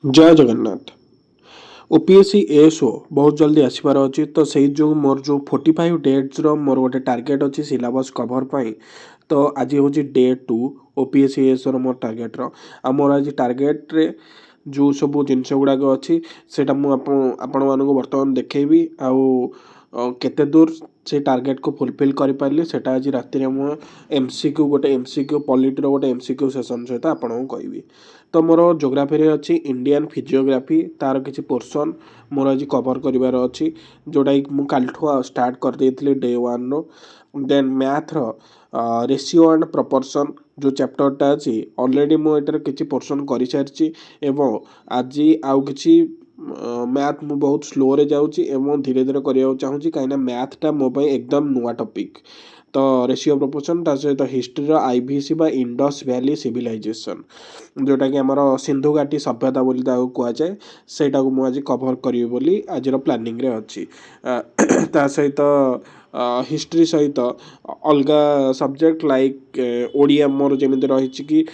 जय Jagannath. OPSC ASO बहुत जल्दी आसबार अच्छी तो से जो मोर जो 45 डेट्स मोर गोटे टार्गेट अच्छी सिलेबस कवर पाई तो आज हूँ डे 2 ओपीएससी एएसओ मोर टार्गेट मोर आज टार्गेट रे जो सब जिनस गुड़ाक अच्छी से आपण मानक बर्तमान देखी केते दूर से टार्गेट को फुलफिल कर पारे से आज राति मु एमसीक्यू गोटे एमसीक्यू पॉलिटर गोटे एमसीक्यू सेसन सहित आपको कहबी। तो मोर जोग्राफी अच्छी इंडियन फिजियोग्राफी तार किसी पोर्सन मोर आज कवर करार अच्छी जोटा कि मुझे स्टार्ट कर देती डे 1 रो then maths ratio and proportion जो चैप्टरटा अच्छी ऑलरेडी मुझे किसी पोर्सन कर सारी एवं आज आउ कि मैथ मु बहुत स्लो रे जाऊँगी एवं धीरे धीरे करने चाहूँगी कहीं मैथटा मो एकदम नुआ टॉपिक। तो रेशियो प्रपोर्शन ता सहित हिस्ट्री आईवीसी बा इंडस वैली सिविलाइजेशन जोटा कि आमर सिंधु घाटी सभ्यता बोली कहुए सेटा को मुझे कवर करी बोली आज प्लानिंग रे अच्छी ता सहित हिस्ट्री सहित अलग सब्जेक्ट लाइक ओडिया मोर जमी रही कि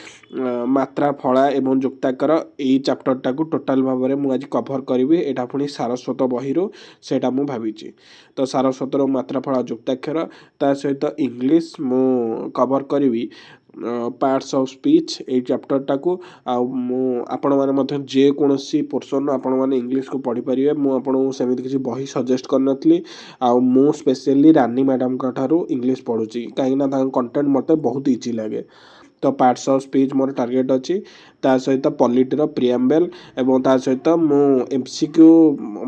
मात्रा फला एवं जुक्ताकर यही चैप्टरटा को टोटाल भाव में मुझे कवर करी एटा पुणी सारस्वत बही सेटा मु भावी। तो सारस्वतर मात्रा फला जुक्ताक्षर ता सहित इंग्लिश मु कवर करी पार्ट्स ऑफ स्पीच ए चैप्टरटा को आपण मैंने जेकोसी पोर्सन आपण मैंने इंग्लिश को पढ़ी पारे मुझे सेमती किसी बही सजेस्ट करनी मु स्पेशली रानी मैडम ठारू इंग्लिश पढ़ुची कहीं कंटेंट मत बहुत इजी लगे। तो parts of speech more target अच्छी ता सहित पॉलिटर प्रिएम्बल एवं ता सहित मु एमसीक्यू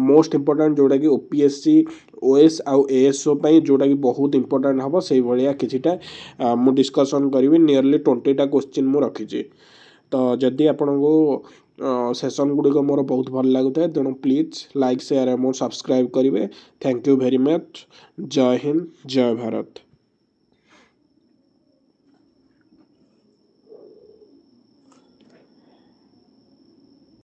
मोस्ट इंपोर्टेंट जोटा कि ओपीएससी ओएस आउ एएसओ जोटा कि बहुत इंपोर्टेंट हम से भाया किसीटा मु डिस्कसन करी नियरली 20टा क्वेश्चन मु रखी। तो जदि आपण को सेसन गुड़िक मोर बहुत भल लगुता है तेणु प्लीज लाइक शेयर एवं सब्सक्राइब करेंगे। Thank you very much. जय हिंद जय भारत।